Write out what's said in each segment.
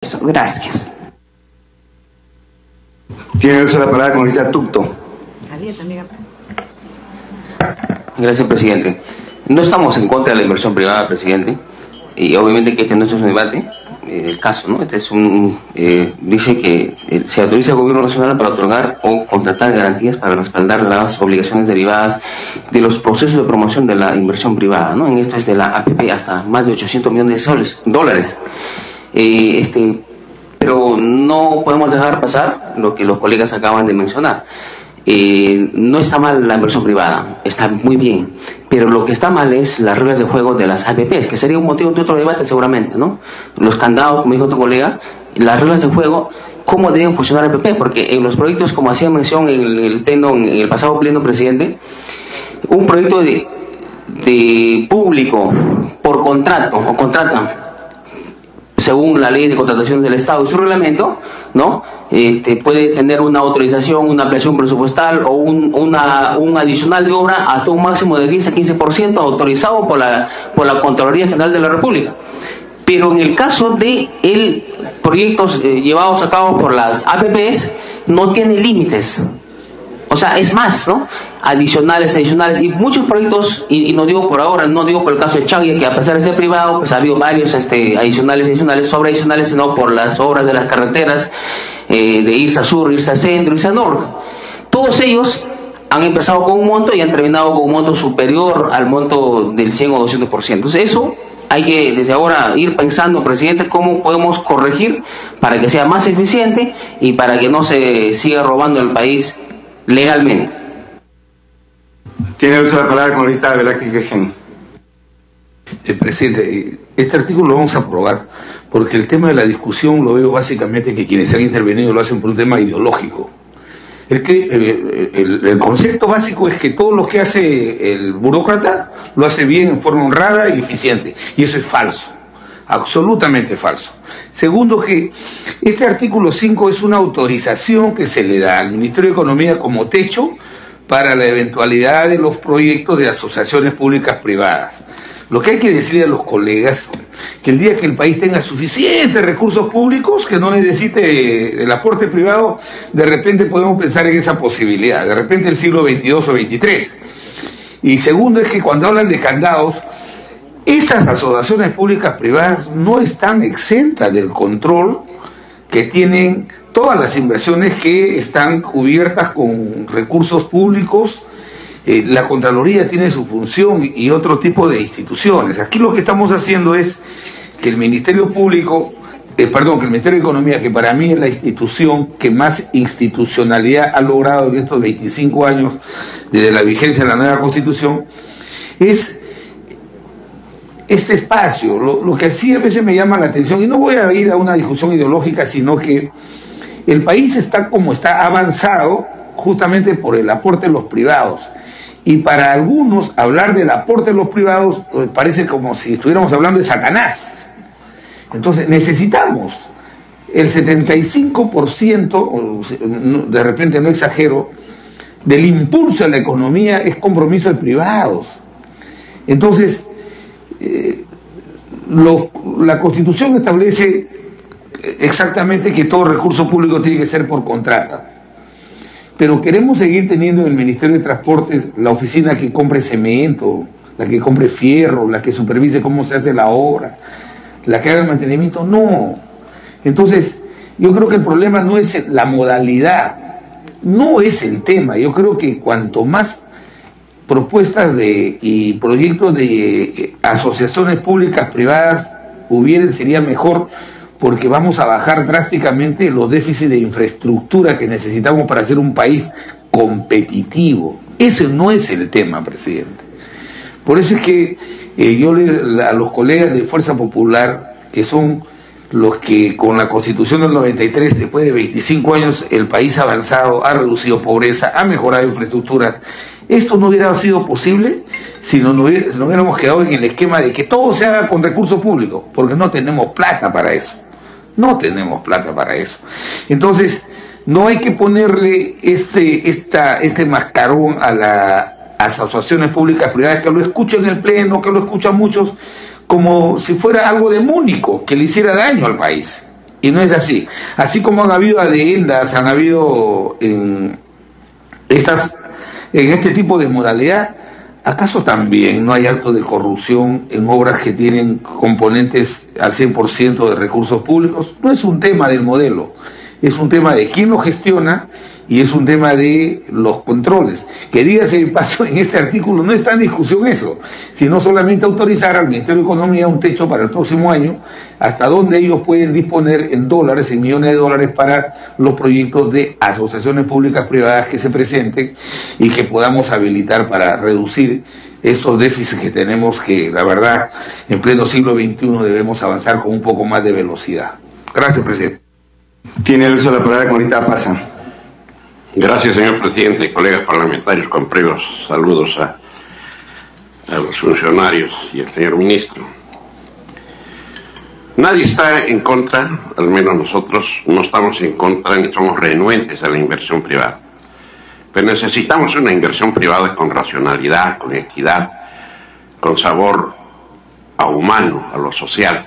Eso, gracias. Tiene uso la palabra congresista Tucto. Gracias, presidente. No estamos en contra de la inversión privada, presidente, y obviamente que este no es un debate, el caso, ¿no? Este es dice que se autoriza al gobierno nacional para otorgar o contratar garantías para respaldar las obligaciones derivadas de los procesos de promoción de la inversión privada, ¿no? En esto es de la APP hasta más de 800 millones de dólares. Pero no podemos dejar pasar lo que los colegas acaban de mencionar. No está mal la inversión privada, está muy bien, pero lo que está mal es las reglas de juego de las APPs, que sería un motivo de otro debate seguramente, ¿no? Los candados, como dijo otro colega, las reglas de juego, cómo deben funcionar la APP, porque en los proyectos, como hacía mención en el pasado pleno, presidente, un proyecto de público por contrato o contratan según la ley de contratación del Estado y su reglamento, ¿no? Puede tener una autorización, una ampliación presupuestal o un adicional de obra hasta un máximo de 10 a 15% autorizado por la Contraloría General de la República. Pero en el caso de proyectos llevados a cabo por las APPs, no tiene límites. O sea, es más, ¿no? Adicionales, y muchos proyectos, y no digo por ahora, no digo por el caso de Chagui, que a pesar de ser privado, pues ha habido varios adicionales, sobre adicionales, sino por las obras de las carreteras, de irse a sur, irse a centro, irse a norte. Todos ellos han empezado con un monto y han terminado con un monto superior al monto del 100 o 200%. Entonces eso hay que desde ahora ir pensando, presidente, cómo podemos corregir para que sea más eficiente y para que no se siga robando el país legalmente. Tiene uso la palabra con lista de Velázquez Quején. Presidente, este artículo lo vamos a aprobar porque el tema de la discusión lo veo básicamente que quienes han intervenido lo hacen por un tema ideológico. El concepto básico es que todo lo que hace el burócrata lo hace bien, en forma honrada y eficiente, y eso es falso, absolutamente falso. Segundo, que este artículo 5 es una autorización que se le da al Ministerio de Economía como techo para la eventualidad de los proyectos de asociaciones públicas privadas. Lo que hay que decirle a los colegas, que el día que el país tenga suficientes recursos públicos, que no necesite el aporte privado, de repente podemos pensar en esa posibilidad, de repente el siglo XXII o XXIII. Y segundo es que cuando hablan de candados, estas asociaciones públicas privadas no están exentas del control que tienen todas las inversiones que están cubiertas con recursos públicos. La Contraloría tiene su función y otro tipo de instituciones. Aquí lo que estamos haciendo es que el Ministerio Público, que el Ministerio de Economía, que para mí es la institución que más institucionalidad ha logrado en estos 25 años desde la vigencia de la nueva Constitución, es este espacio. Lo que sí a veces me llama la atención, y no voy a ir a una discusión ideológica, sino que el país está como está avanzado justamente por el aporte de los privados. Y para algunos hablar del aporte de los privados parece como si estuviéramos hablando de Satanás. Entonces necesitamos el 75%, de repente no exagero, del impulso a la economía es compromiso de privados. Entonces, la Constitución establece exactamente que todo recurso público tiene que ser por contrata. Pero queremos seguir teniendo en el Ministerio de Transportes la oficina que compre cemento, la que compre fierro, la que supervise cómo se hace la obra, la que haga el mantenimiento. No. Entonces, yo creo que el problema no es la modalidad, no es el tema. Yo creo que cuanto más propuestas y proyectos de asociaciones públicas privadas hubieran, sería mejor, porque vamos a bajar drásticamente los déficits de infraestructura que necesitamos para ser un país competitivo. Ese no es el tema, presidente. Por eso es que yo a los colegas de Fuerza Popular, que son los que con la Constitución del 93, después de 25 años, el país ha avanzado, ha reducido pobreza, ha mejorado infraestructura. Esto no hubiera sido posible si no hubiéramos quedado en el esquema de que todo se haga con recursos públicos, porque no tenemos plata para eso. No tenemos plata para eso. Entonces, no hay que ponerle este mascarón a las asociaciones públicas privadas, que lo escuchen en el Pleno, que lo escuchan muchos, como si fuera algo demónico, que le hiciera daño al país. Y no es así. Así como han habido adendas, han habido en este tipo de modalidad, ¿acaso también no hay actos de corrupción en obras que tienen componentes al 100% de recursos públicos? No es un tema del modelo, es un tema de quién lo gestiona y es un tema de los controles. Que dígase de paso, en este artículo no está en discusión eso, sino solamente autorizar al Ministerio de Economía un techo para el próximo año, hasta donde ellos pueden disponer en dólares, en millones de dólares para los proyectos de asociaciones públicas privadas que se presenten y que podamos habilitar para reducir estos déficits que tenemos, que la verdad en pleno siglo XXI debemos avanzar con un poco más de velocidad. Gracias, presidente. Tiene el uso de la palabra la congresista Pasa. Gracias, señor presidente, colegas parlamentarios, con previos saludos a los funcionarios y al señor ministro. Nadie está en contra, al menos nosotros no estamos en contra ni somos renuentes a la inversión privada. Pero necesitamos una inversión privada con racionalidad, con equidad, con sabor a humano, a lo social,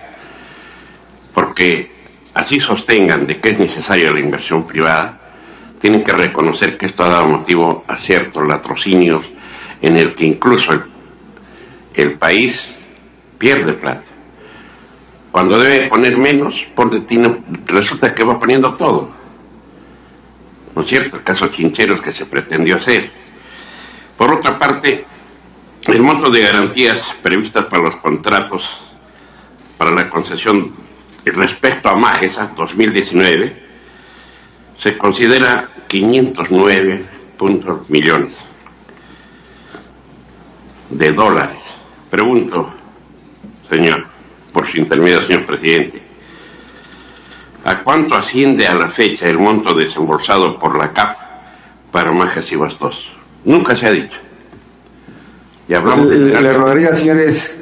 porque así sostengan de que es necesaria la inversión privada, tienen que reconocer que esto ha dado motivo a ciertos latrocinios en el que incluso el país pierde plata. Cuando debe poner menos, resulta que va poniendo todo. ¿No es cierto? El caso Chincheros que se pretendió hacer. Por otra parte, el monto de garantías previstas para los contratos para la concesión respecto a Magesa 2019 se considera 509 millones de dólares. Pregunto, señor, por su intermedio, señor presidente, ¿a cuánto asciende a la fecha el monto desembolsado por la CAF para Majes y Bastos? Nunca se ha dicho. Y hablamos le rogaría, señores,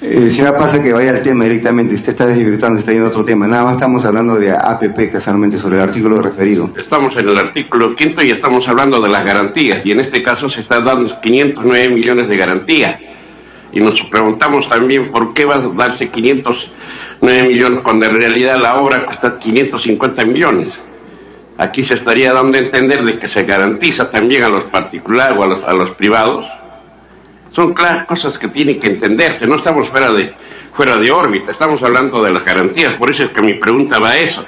señora Pasa, que vaya al tema directamente. Usted está desvirtuando, está yendo a otro tema. Nada más estamos hablando de APP, casualmente, sobre el artículo referido. Estamos en el artículo 5 y estamos hablando de las garantías, y en este caso se está dando 509 millones de garantía. Y nos preguntamos también por qué va a darse 509 millones cuando en realidad la obra cuesta 550 millones. Aquí se estaría dando a entender de que se garantiza también a los particulares o a los privados. Son cosas que tienen que entenderse, no estamos fuera de órbita, estamos hablando de las garantías. Por eso es que mi pregunta va a eso,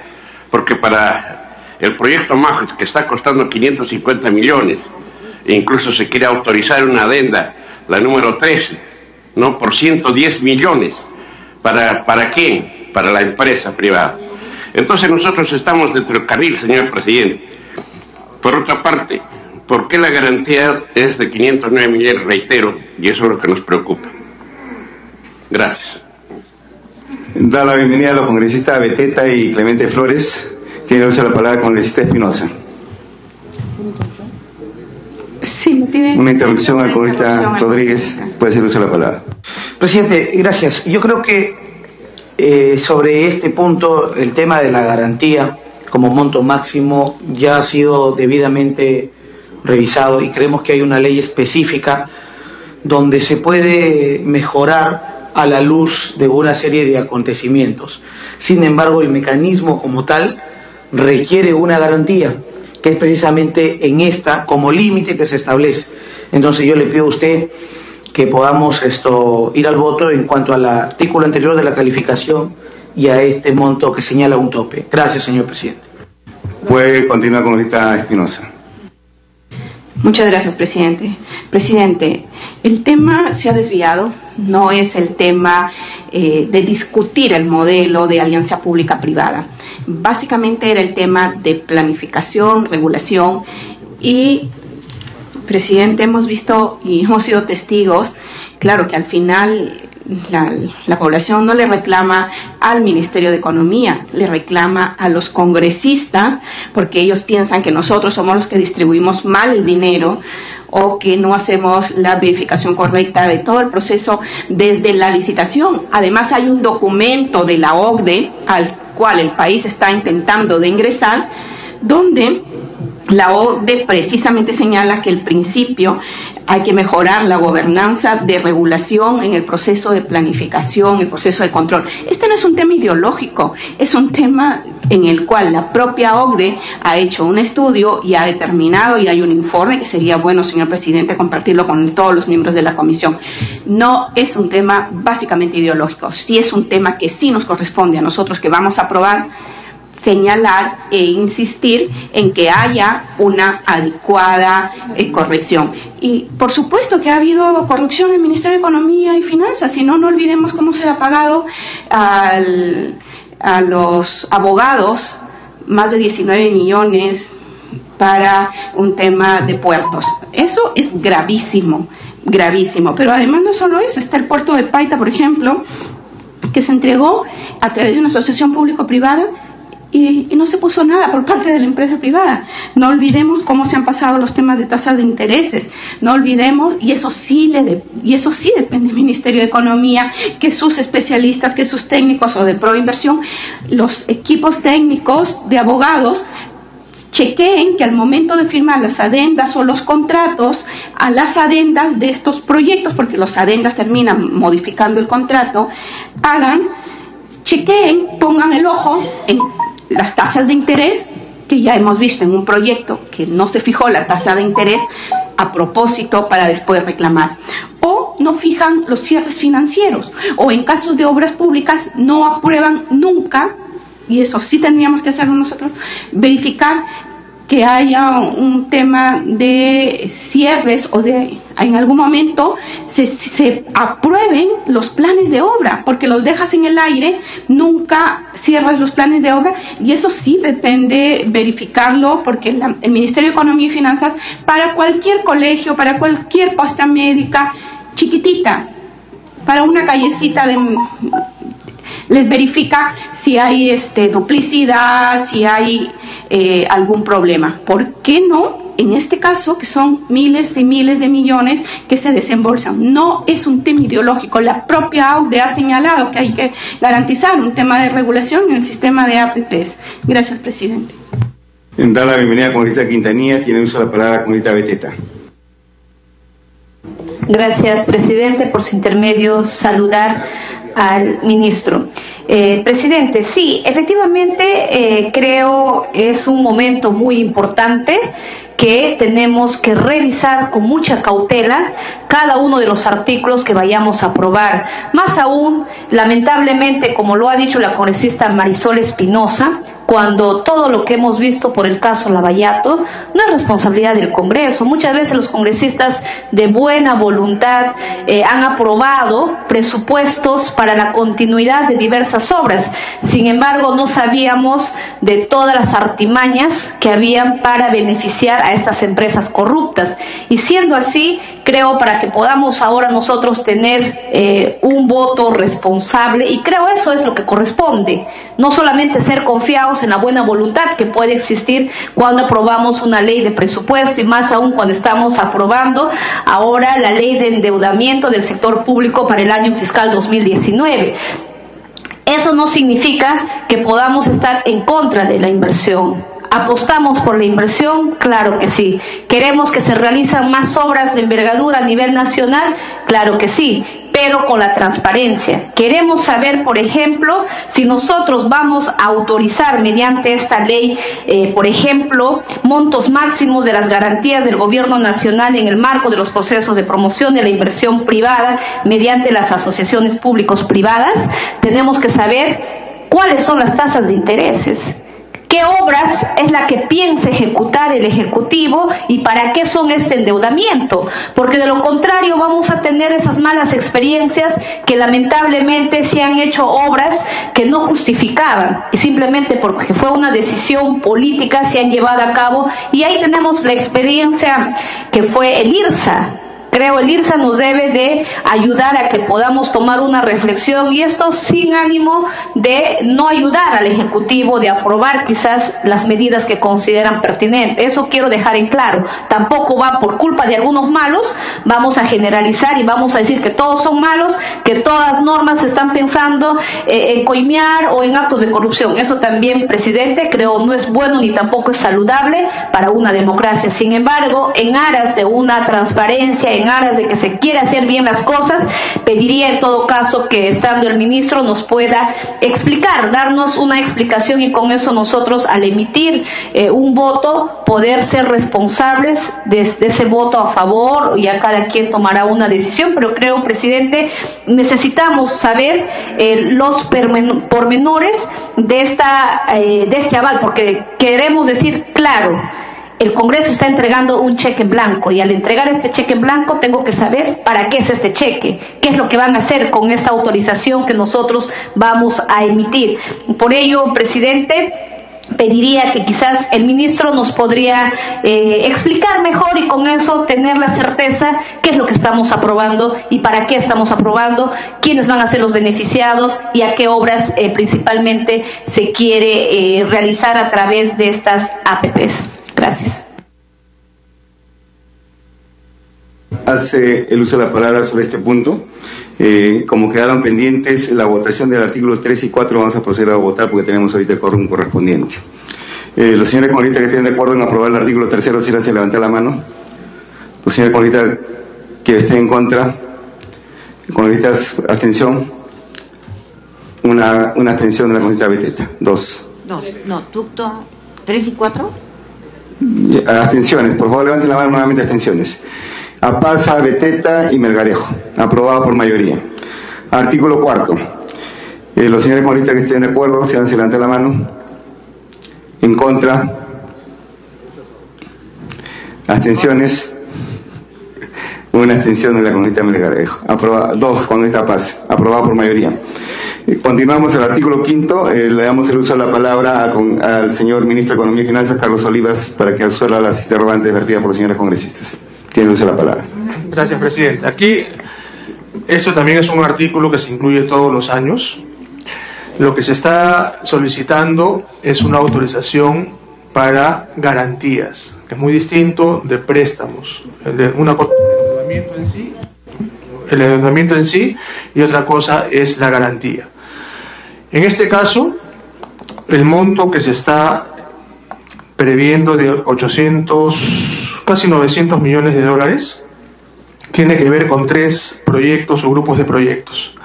porque para el proyecto Majes, que está costando 550 millones, e incluso se quiere autorizar una adenda, la número 13, ¿no?, por 110 millones, ¿para quién? Para la empresa privada. Entonces nosotros estamos dentro del carril, señor presidente. Por otra parte, ¿por qué la garantía es de 509 millones? Reitero, y eso es lo que nos preocupa. Gracias. Da la bienvenida a los congresistas Beteta y Clemente Flores. Tiene uso de la palabra la congresista Espinosa. Sí, me pide una interrupción al congresista Rodríguez. Puede ser uso de la palabra. Presidente, gracias. Yo creo que sobre este punto, el tema de la garantía como monto máximo ya ha sido debidamente revisado y creemos que hay una ley específica donde se puede mejorar a la luz de una serie de acontecimientos. Sin embargo, el mecanismo como tal requiere una garantía, que es precisamente en esta como límite que se establece. Entonces yo le pido a usted que podamos ir al voto en cuanto al artículo anterior de la calificación y a este monto que señala un tope. Gracias, señor presidente. Puede continuar con esta Espinosa. Muchas gracias, presidente. Presidente, el tema se ha desviado, no es el tema de discutir el modelo de alianza pública-privada. Básicamente era el tema de planificación, regulación y, presidente, hemos visto y hemos sido testigos, claro que al final la población no le reclama al Ministerio de Economía, le reclama a los congresistas porque ellos piensan que nosotros somos los que distribuimos mal el dinero o que no hacemos la verificación correcta de todo el proceso desde la licitación. Además hay un documento de la OCDE al cual el país está intentando de ingresar, donde la OCDE precisamente señala que el principio hay que mejorar la gobernanza de regulación en el proceso de planificación, el proceso de control. Este no es un tema ideológico, es un tema en el cual la propia OCDE ha hecho un estudio y ha determinado, y hay un informe que sería bueno, señor presidente, compartirlo con todos los miembros de la comisión. No es un tema básicamente ideológico, sí es un tema que sí nos corresponde a nosotros que vamos a aprobar, señalar e insistir en que haya una adecuada corrección. Y por supuesto que ha habido corrupción en el Ministerio de Economía y Finanzas, si no, no olvidemos cómo se le ha pagado a los abogados más de 19 millones para un tema de puertos. Eso es gravísimo, gravísimo. Pero además no solo eso, está el puerto de Paita, por ejemplo, que se entregó a través de una asociación público-privada y no se puso nada por parte de la empresa privada. No olvidemos cómo se han pasado los temas de tasas de intereses. No olvidemos, y eso sí depende del Ministerio de Economía, que sus especialistas, que sus técnicos o de Proinversión, los equipos técnicos de abogados, chequeen que al momento de firmar las adendas o los contratos a las adendas de estos proyectos, porque los adendas terminan modificando el contrato, chequeen, pongan el ojo en las tasas de interés, que ya hemos visto en un proyecto que no se fijó la tasa de interés a propósito para después reclamar. O no fijan los cierres financieros, o en casos de obras públicas no aprueban nunca, y eso sí tendríamos que hacerlo nosotros, verificar que haya un tema de cierres o de en algún momento se aprueben los planes de obra, porque los dejas en el aire, nunca cierras los planes de obra, y eso sí depende verificarlo, porque el Ministerio de Economía y Finanzas, para cualquier colegio, para cualquier posta médica chiquitita, para una callecita les verifica si hay duplicidad, si hay algún problema. ¿Por qué no? En este caso, que son miles y miles de millones que se desembolsan. No es un tema ideológico. La propia OCDE ha señalado que hay que garantizar un tema de regulación en el sistema de APPs. Gracias, presidente. Da la bienvenida a congresista Quintanilla. Tiene uso de la palabra la congresista Beteta. Gracias, presidente. Por su intermedio, saludar al ministro. Presidente, sí, efectivamente creo es un momento muy importante que tenemos que revisar con mucha cautela cada uno de los artículos que vayamos a aprobar. Más aún, lamentablemente, como lo ha dicho la congresista Marisol Espinosa, cuando todo lo que hemos visto por el caso Lavallato no es responsabilidad del Congreso. Muchas veces los congresistas de buena voluntad han aprobado presupuestos para la continuidad de diversas obras. Sin embargo, no sabíamos de todas las artimañas que habían para beneficiar a estas empresas corruptas. Y siendo así, creo para que podamos ahora nosotros tener un voto responsable, y creo eso es lo que corresponde, no solamente ser confiados en la buena voluntad que puede existir cuando aprobamos una ley de presupuesto, y más aún cuando estamos aprobando ahora la ley de endeudamiento del sector público para el año fiscal 2019. Eso no significa que podamos estar en contra de la inversión. ¿Apostamos por la inversión? Claro que sí. ¿Queremos que se realicen más obras de envergadura a nivel nacional? Claro que sí, pero con la transparencia. Queremos saber, por ejemplo, si nosotros vamos a autorizar mediante esta ley, por ejemplo, montos máximos de las garantías del gobierno nacional en el marco de los procesos de promoción de la inversión privada mediante las asociaciones públicos-privadas. Tenemos que saber cuáles son las tasas de intereses. ¿Qué obras es la que piensa ejecutar el Ejecutivo y para qué son este endeudamiento? Porque de lo contrario vamos a tener esas malas experiencias que lamentablemente se han hecho obras que no justificaban y simplemente porque fue una decisión política se han llevado a cabo, y ahí tenemos la experiencia que fue el IRSA. Creo el IRSA nos debe de ayudar a que podamos tomar una reflexión, y esto sin ánimo de no ayudar al Ejecutivo de aprobar quizás las medidas que consideran pertinentes. Eso quiero dejar en claro. Tampoco va por culpa de algunos malos, vamos a generalizar y vamos a decir que todos son malos, que todas normas se están pensando en coimear o en actos de corrupción. Eso también, presidente, creo no es bueno ni tampoco es saludable para una democracia. Sin embargo, en aras de una transparencia en aras de que se quiera hacer bien las cosas, pediría en todo caso que, estando el ministro, nos pueda explicar, darnos una explicación, y con eso nosotros, al emitir un voto, poder ser responsables de ese voto a favor. Ya cada quien tomará una decisión, pero creo, presidente, necesitamos saber los pormenores de este aval, porque queremos decir claro, el Congreso está entregando un cheque en blanco, y al entregar este cheque en blanco tengo que saber para qué es este cheque, qué es lo que van a hacer con esta autorización que nosotros vamos a emitir. Por ello, presidente, pediría que quizás el ministro nos podría explicar mejor, y con eso tener la certeza qué es lo que estamos aprobando y para qué estamos aprobando, quiénes van a ser los beneficiados y a qué obras principalmente se quiere realizar a través de estas APPs. Gracias. Hace el uso de la palabra sobre este punto. Como quedaron pendientes la votación del artículo 3 y 4, vamos a proceder a votar porque tenemos ahorita el quórum correspondiente. Los señores congresistas que estén de acuerdo en aprobar el artículo 3, si levantar la mano. Los señores congresistas que estén en contra, congresistas, abstención. Una abstención de la congresista Beteta. Dos. No, Tucto, 3 y 4. Abstenciones, por favor levanten la mano nuevamente. Abstenciones. Apaza, Beteta y Melgarejo. Aprobado por mayoría. Artículo 4. Los señores congresistas que estén de acuerdo, se levanten la mano. En contra. Abstenciones. Una abstención de la congresista Melgarejo. Aprobado. Dos, congresista Paz. Aprobado por mayoría. Continuamos el artículo 5. Le damos el uso de la palabra al señor ministro de Economía y Finanzas, Carlos Olivas, para que absuelva las interrogantes vertidas por los señores congresistas. Tiene uso de la palabra. Gracias, presidente. Aquí, esto también es un artículo que se incluye todos los años. Lo que se está solicitando es una autorización para garantías, que es muy distinto de préstamos. Una cosa es el endeudamiento en sí, y otra cosa es la garantía. En este caso, el monto que se está previendo de 800, casi 900 millones de dólares, tiene que ver con 3 proyectos o grupos de proyectos.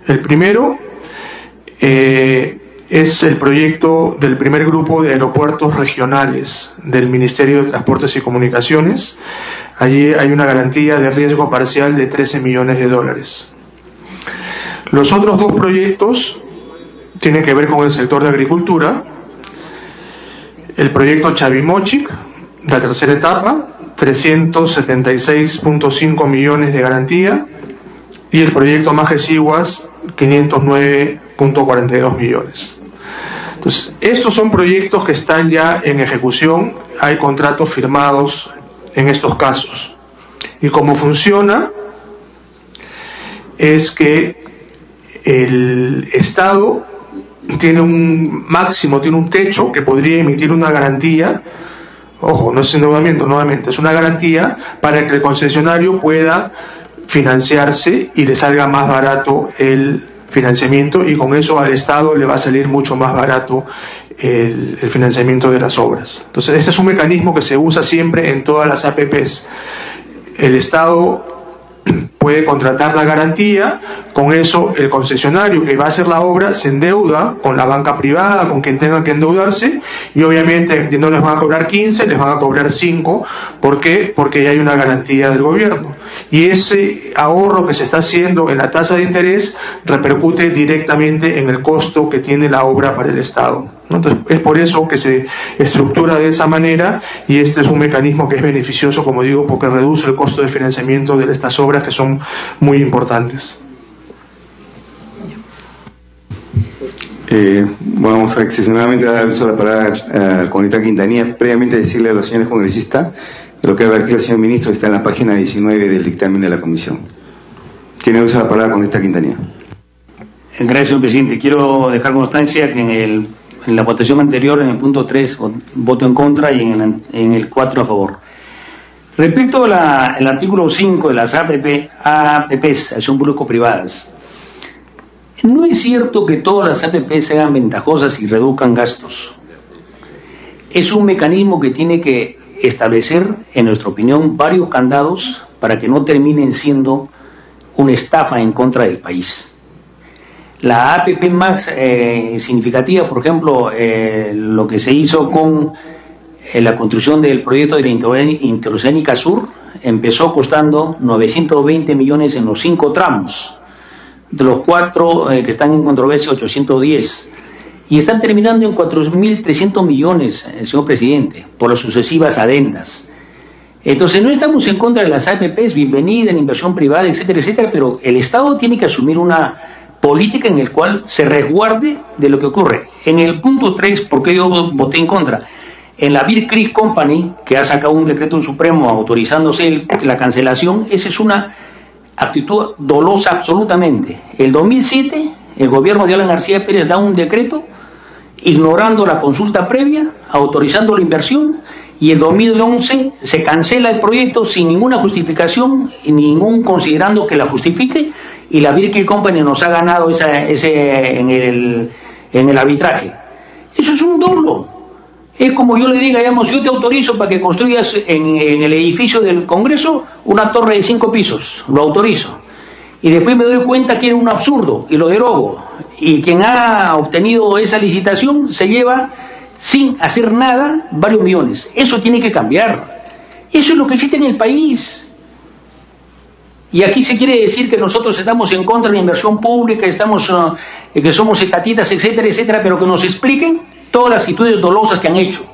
El primero es el proyecto del primer grupo de aeropuertos regionales del Ministerio de Transportes y Comunicaciones. Allí hay una garantía de riesgo parcial de 13 millones de dólares. Los otros 2 proyectos tienen que ver con el sector de agricultura. El proyecto Chavimochic, la tercera etapa, 376.5 millones de garantía, y el proyecto Majesiguas, 509.42 millones. Entonces, estos son proyectos que están ya en ejecución, hay contratos firmados en estos casos. Y cómo funciona es que el Estado tiene un máximo, tiene un techo que podría emitir una garantía. Ojo, no es endeudamiento, nuevamente, es una garantía para que el concesionario pueda financiarse y le salga más barato el financiamiento, y con eso al Estado le va a salir mucho más barato el financiamiento de las obras. Entonces, este es un mecanismo que se usa siempre en todas las APPs. El Estado puede contratar la garantía, con eso el concesionario que va a hacer la obra se endeuda con la banca privada, con quien tenga que endeudarse, y obviamente no les van a cobrar 15, les van a cobrar 5. ¿Por qué? Porque ya hay una garantía del gobierno. Y ese ahorro que se está haciendo en la tasa de interés repercute directamente en el costo que tiene la obra para el Estado, ¿no? Entonces, es por eso que se estructura de esa manera, y este es un mecanismo que es beneficioso, como digo, porque reduce el costo de financiamiento de estas obras que son muy importantes. Vamos a excepcionalmente dar uso de la palabra al congresista Quintanilla. Previamente decirle a los señores congresistas que lo que ha advertido el señor ministro está en la página 19 del dictamen de la comisión. Tiene uso de la palabra el congresista Quintanilla. Gracias, señor presidente. Quiero dejar constancia que en la votación anterior, en el punto 3, voto en contra, y en el 4 a favor. Respecto al artículo 5 de las APPs, acción público-privadas, no es cierto que todas las APPs sean ventajosas y reduzcan gastos. Es un mecanismo que tiene que establecer, en nuestra opinión, varios candados para que no terminen siendo una estafa en contra del país. La APP más significativa, por ejemplo, lo que se hizo con la construcción del proyecto de la Interoceánica Sur, empezó costando 920 millones en los 5 tramos, de los 4 que están en controversia 810, y están terminando en 4.300 millones, señor presidente, por las sucesivas adendas. Entonces no estamos en contra de las APPs, bienvenida en inversión privada, etcétera, etcétera, pero el Estado tiene que asumir una política en el cual se resguarde de lo que ocurre. En el punto 3, porque yo voté en contra, en la Beer Creek Company, que ha sacado un decreto supremo autorizándose la cancelación, esa es una actitud dolosa absolutamente. El 2007, el gobierno de Alan García Pérez da un decreto ignorando la consulta previa, autorizando la inversión, y el 2011 se cancela el proyecto sin ninguna justificación, y ningún considerando que la justifique, y la Beer Creek Company nos ha ganado en el arbitraje. Eso es un dolo. Es como yo le diga, digamos, yo te autorizo para que construyas en el edificio del Congreso una torre de 5 pisos, lo autorizo. Y después me doy cuenta que era un absurdo y lo derogo. Y quien ha obtenido esa licitación se lleva, sin hacer nada, varios millones. Eso tiene que cambiar. Eso es lo que existe en el país. Y aquí se quiere decir que nosotros estamos en contra de la inversión pública, que somos estatitas, etcétera, etcétera, pero que nos expliquen todas las actitudes dolosas que han hecho.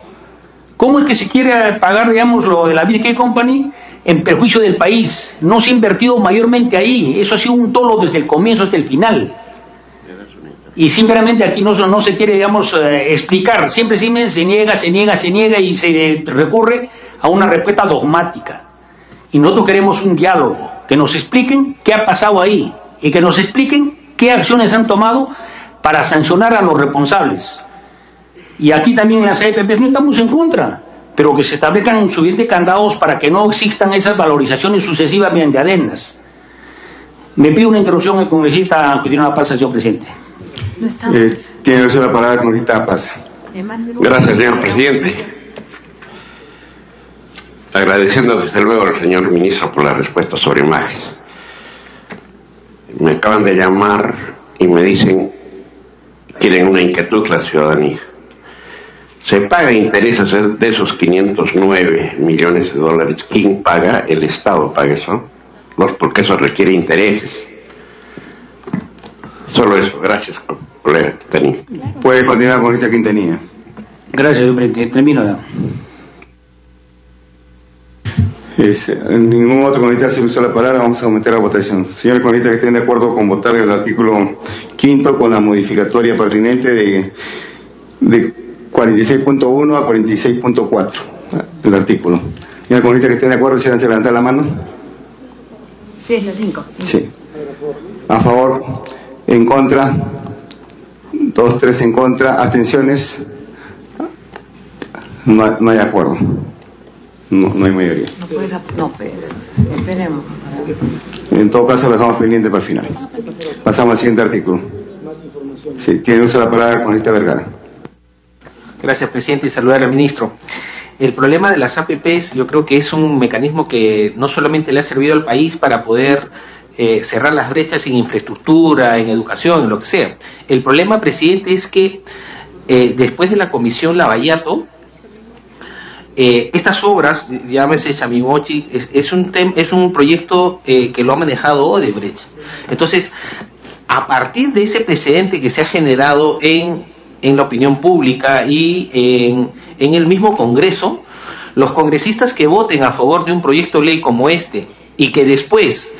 ¿Cómo es que se quiere pagar, digamos, lo de la Beer Creek Company en perjuicio del país? No se ha invertido mayormente ahí, eso ha sido un dolo desde el comienzo hasta el final. Y simplemente aquí no se quiere, digamos, explicar, siempre se niega y se recurre a una respuesta dogmática. Y nosotros queremos un diálogo, que nos expliquen qué ha pasado ahí y que nos expliquen qué acciones han tomado para sancionar a los responsables. Y aquí también en las APP no estamos en contra, pero que se establezcan suficientes candados para que no existan esas valorizaciones sucesivas mediante adendas. Me pido una interrupción el congresista Cuitinho Paz, señor presidente. Tiene usted la palabra, congresista Paz. Gracias, señor presidente. Agradeciendo desde luego al señor ministro por la respuesta sobre imágenes. Me acaban de llamar y me dicen, quieren una inquietud la ciudadanía. Se pagan intereses de esos 509 millones de dólares. ¿Quién paga? El Estado paga eso, porque eso requiere intereses. Solo eso. Gracias, colega Quintanilla. Puede continuar con esta Quintanilla. Gracias, señor presidente. Termino ya. Ningún otro congresista se usó la palabra, vamos a someter a votación. Señores congresistas que estén de acuerdo con votar el artículo 5 con la modificatoria pertinente de 46.1 a 46.4 del artículo. Señores congresistas que estén de acuerdo, ¿se levantar la mano? Sí, es la 5. Sí. A favor, en contra, 2, 3 en contra, abstenciones, no hay acuerdo. No hay mayoría. Esperemos. En todo caso, lo dejamos pendiente para el final. Pasamos al siguiente artículo. Sí, tiene uso de la palabra con esta Vergara. Gracias, presidente, y saludar al ministro. El problema de las APPs, yo creo que es un mecanismo que no solamente le ha servido al país para poder cerrar las brechas en infraestructura, en educación, en lo que sea. El problema, presidente, es que después de la comisión Lavallato, estas obras, llámese Chamimochi, es un proyecto que lo ha manejado Odebrecht. Entonces, a partir de ese precedente que se ha generado en la opinión pública y en el mismo Congreso, los congresistas que voten a favor de un proyecto de ley como este y que después,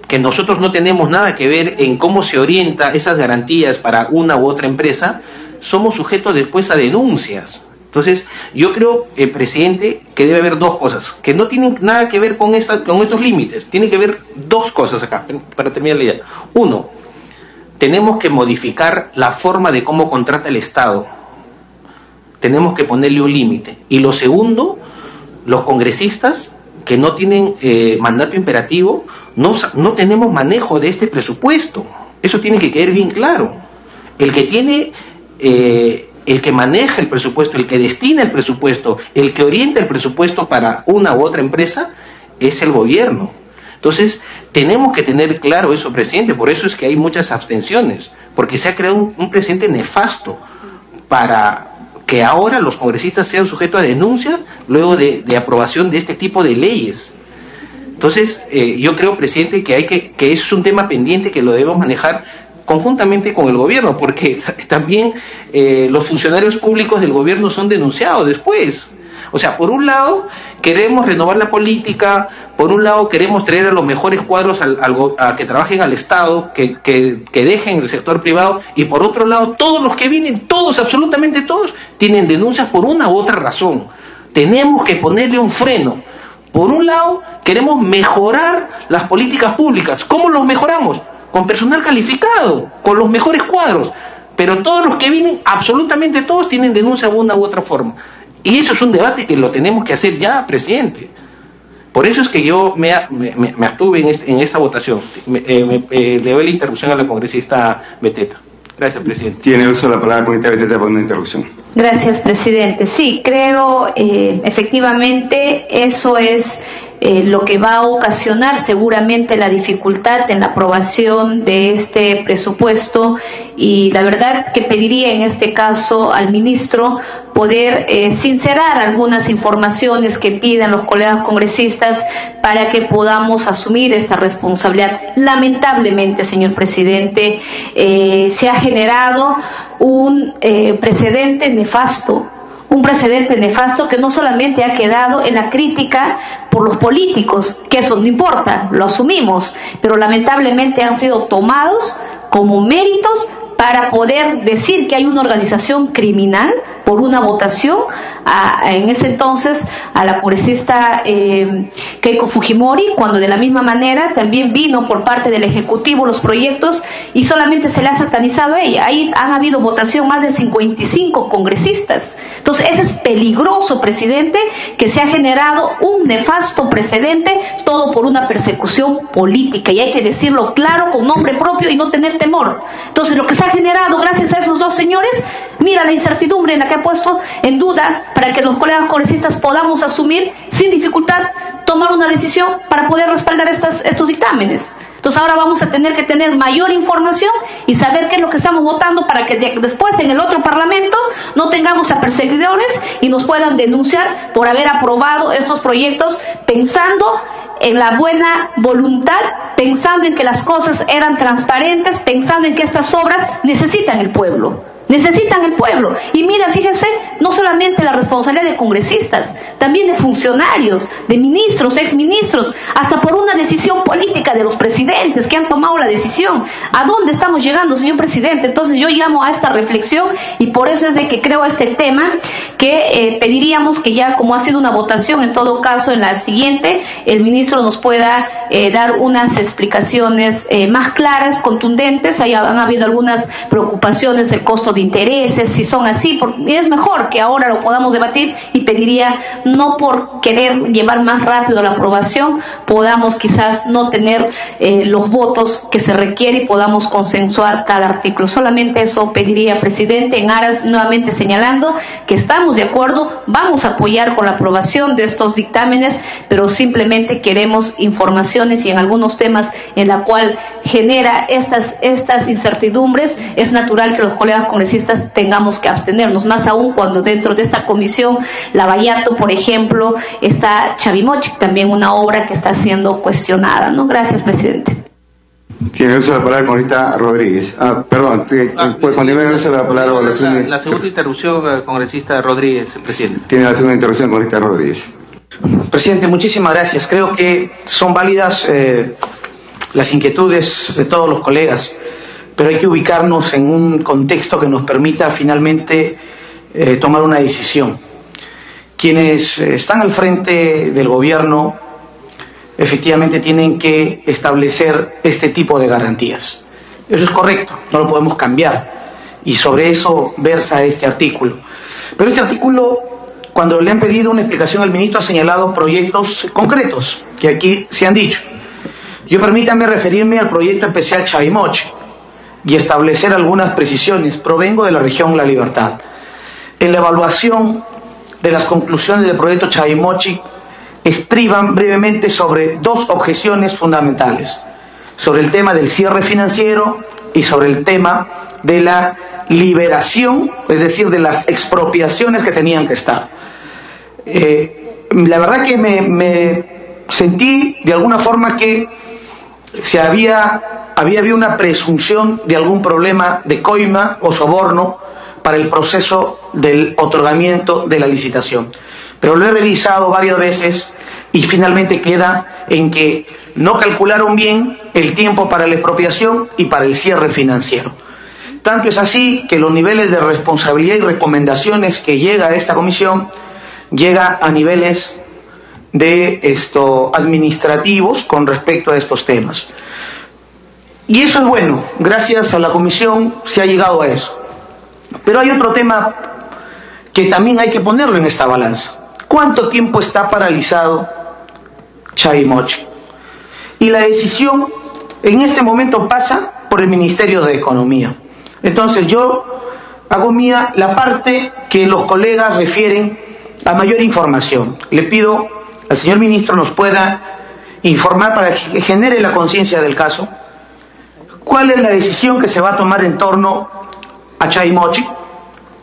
que nosotros no tenemos nada que ver en cómo se orienta esas garantías para una u otra empresa, somos sujetos después a denuncias. Entonces, yo creo, presidente, que debe haber dos cosas, que no tienen nada que ver con estos límites. Tiene que haber dos cosas acá, para terminar la idea. Uno, tenemos que modificar la forma de cómo contrata el Estado. Tenemos que ponerle un límite. Y lo segundo, los congresistas que no tienen mandato imperativo, no tenemos manejo de este presupuesto. Eso tiene que quedar bien claro. El que tiene... el que maneja el presupuesto, el que destina el presupuesto, el que orienta el presupuesto para una u otra empresa, es el gobierno. Entonces, tenemos que tener claro eso, presidente. Por eso es que hay muchas abstenciones, porque se ha creado un precedente nefasto para que ahora los congresistas sean sujetos a denuncias luego de aprobación de este tipo de leyes. Entonces, yo creo, presidente, que es un tema pendiente que lo debemos manejar conjuntamente con el gobierno, porque también los funcionarios públicos del gobierno son denunciados después. O sea, por un lado queremos renovar la política, por un lado queremos traer a los mejores cuadros a que trabajen al Estado, que dejen el sector privado, y por otro lado todos los que vienen, todos, absolutamente todos, tienen denuncias por una u otra razón. Tenemos que ponerle un freno. Por un lado queremos mejorar las políticas públicas. ¿Cómo los mejoramos? Con personal calificado, con los mejores cuadros, pero todos los que vienen, absolutamente todos, tienen denuncia de una u otra forma. Y eso es un debate que lo tenemos que hacer ya, presidente. Por eso es que yo me abstuve en esta votación. Le doy la interrupción a la congresista Beteta. Gracias, presidente. Tiene uso la palabra congresista Beteta para una interrupción. Gracias, presidente. Sí, creo efectivamente eso es lo que va a ocasionar seguramente la dificultad en la aprobación de este presupuesto, y la verdad que pediría en este caso al ministro poder sincerar algunas informaciones que pidan los colegas congresistas para que podamos asumir esta responsabilidad. Lamentablemente, señor presidente, se ha generado un precedente nefasto. Un precedente nefasto que no solamente ha quedado en la crítica por los políticos, que eso no importa, lo asumimos, pero lamentablemente han sido tomados como méritos para poder decir que hay una organización criminal por una votación en ese entonces a la congresista Keiko Fujimori, cuando de la misma manera también vino por parte del Ejecutivo los proyectos y solamente se le ha satanizado a ella. Ahí han habido votación más de 55 congresistas. Entonces, ese es peligroso, presidente, que se ha generado un nefasto precedente, todo por una persecución política, y hay que decirlo claro, con nombre propio y no tener temor. Entonces, lo que se ha generado gracias a esos dos señores, mira la incertidumbre en la que ha puesto en duda para que los colegas congresistas podamos asumir sin dificultad, tomar una decisión para poder respaldar estos dictámenes. Entonces ahora vamos a tener que tener mayor información y saber qué es lo que estamos votando para que después en el otro parlamento no tengamos a perseguidores y nos puedan denunciar por haber aprobado estos proyectos pensando en la buena voluntad, pensando en que las cosas eran transparentes, pensando en que estas obras necesitan el pueblo. Necesitan el pueblo. Y mira, fíjense, no solamente la responsabilidad de congresistas, también de funcionarios, de ministros, exministros, hasta por una decisión política de los presidentes que han tomado la decisión. ¿A dónde estamos llegando, señor presidente? Entonces yo llamo a esta reflexión y por eso es de que creo este tema que pediríamos que ya, como ha sido una votación, en todo caso en la siguiente, el ministro nos pueda dar unas explicaciones más claras, contundentes. Han habido algunas preocupaciones del costo de intereses, si son así, y es mejor que ahora lo podamos debatir, y pediría, no por querer llevar más rápido la aprobación, podamos quizás no tener los votos que se requiere y podamos consensuar cada artículo. Solamente eso pediría, presidente, en aras, nuevamente señalando que estamos de acuerdo, vamos a apoyar con la aprobación de estos dictámenes, pero simplemente queremos informaciones, y en algunos temas en la cual genera estas incertidumbres, es natural que los colegas congresistas tengamos que abstenernos, más aún cuando dentro de esta comisión Lavallato, por ejemplo, está Chavimochic, también una obra que está siendo cuestionada, ¿no? Gracias, presidente. Tiene uso de la palabra congresista Rodríguez. Perdón, puede continuar el uso de la palabra. La segunda interrupción, congresista Rodríguez, presidente. Tiene la segunda interrupción, congresista Rodríguez. Presidente, muchísimas gracias. Creo que son válidas las inquietudes de todos los colegas, pero hay que ubicarnos en un contexto que nos permita finalmente tomar una decisión. Quienes están al frente del gobierno efectivamente tienen que establecer este tipo de garantías. Eso es correcto, no lo podemos cambiar, y sobre eso versa este artículo. Pero este artículo, cuando le han pedido una explicación al ministro, ha señalado proyectos concretos que aquí se han dicho. Yo permítame referirme al proyecto especial Chavimochic y establecer algunas precisiones. Provengo de la región La Libertad. En la evaluación de las conclusiones del proyecto Chavimochic estriban brevemente sobre dos objeciones fundamentales, sobre el tema del cierre financiero y sobre el tema de la liberación, es decir, de las expropiaciones que tenían que estar. La verdad que me sentí de alguna forma que había habido una presunción de algún problema de coima o soborno para el proceso del otorgamiento de la licitación. Pero lo he revisado varias veces y finalmente queda en que no calcularon bien el tiempo para la expropiación y para el cierre financiero. Tanto es así que los niveles de responsabilidad y recomendaciones que llega a esta comisión llega a niveles de administrativos con respecto a estos temas. Y eso es bueno, gracias a la comisión se ha llegado a eso. Pero hay otro tema que también hay que ponerlo en esta balanza. ¿Cuánto tiempo está paralizado Chavimochi? Y la decisión en este momento pasa por el Ministerio de Economía. Entonces yo hago mía la parte que los colegas refieren a mayor información. Le pido al señor ministro nos pueda informar para que genere la conciencia del caso. ¿Cuál es la decisión que se va a tomar en torno a Chavimochi?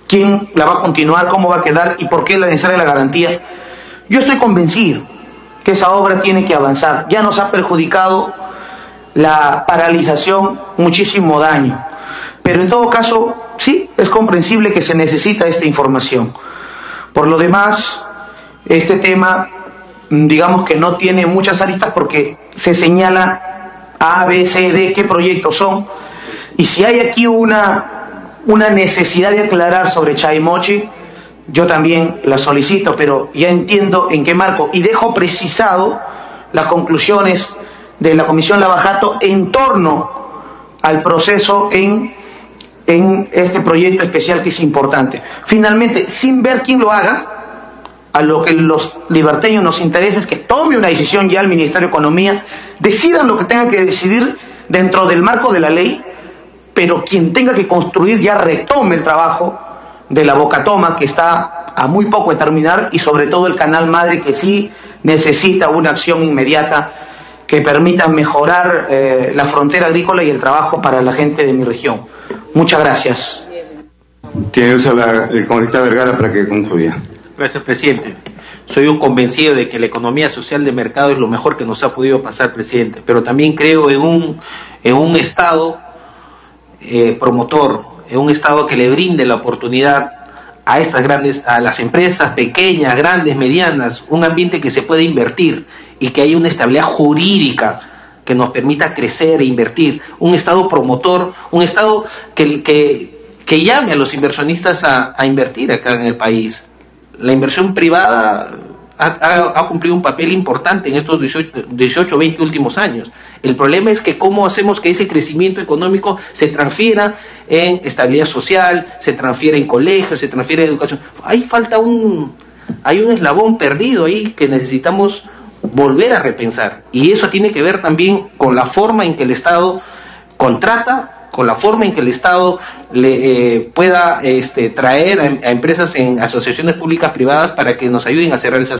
¿Quién la va a continuar? ¿Cómo va a quedar? ¿Y por qué es necesaria la garantía? Yo estoy convencido que esa obra tiene que avanzar. Ya nos ha perjudicado la paralización muchísimo daño. Pero en todo caso, sí, es comprensible que se necesita esta información. Por lo demás, este tema, digamos que no tiene muchas aristas porque se señala A, B, C, D, qué proyectos son. Y si hay aquí una necesidad de aclarar sobre Chavimochi, yo también la solicito, pero ya entiendo en qué marco. Y dejo precisado las conclusiones de la Comisión Lavajato en torno al proceso en este proyecto especial que es importante. Finalmente, sin ver quién lo haga, a lo que los liberteños nos interesa es que tome una decisión ya el Ministerio de Economía, decidan lo que tengan que decidir dentro del marco de la ley, pero quien tenga que construir ya retome el trabajo de la Bocatoma, que está a muy poco de terminar, y sobre todo el Canal Madre, que sí necesita una acción inmediata que permita mejorar la frontera agrícola y el trabajo para la gente de mi región. Muchas gracias. Tiene el congresista Vergara para que concluya. Gracias, presidente. Soy un convencido de que la economía social de mercado es lo mejor que nos ha podido pasar, presidente, pero también creo en un Estado promotor, en un Estado que le brinde la oportunidad a a las empresas pequeñas, grandes, medianas, un ambiente que se pueda invertir y que haya una estabilidad jurídica que nos permita crecer e invertir, un Estado promotor, un Estado que llame a los inversionistas a invertir acá en el país. La inversión privada ha cumplido un papel importante en estos 18 20 últimos años. El problema es que cómo hacemos que ese crecimiento económico se transfiera en estabilidad social, se transfiera en colegios, se transfiera en educación. Hay un eslabón perdido ahí que necesitamos volver a repensar, y eso tiene que ver también con la forma en que el Estado contrata, con la forma en que el Estado pueda traer a empresas en asociaciones públicas privadas para que nos ayuden a cerrar esas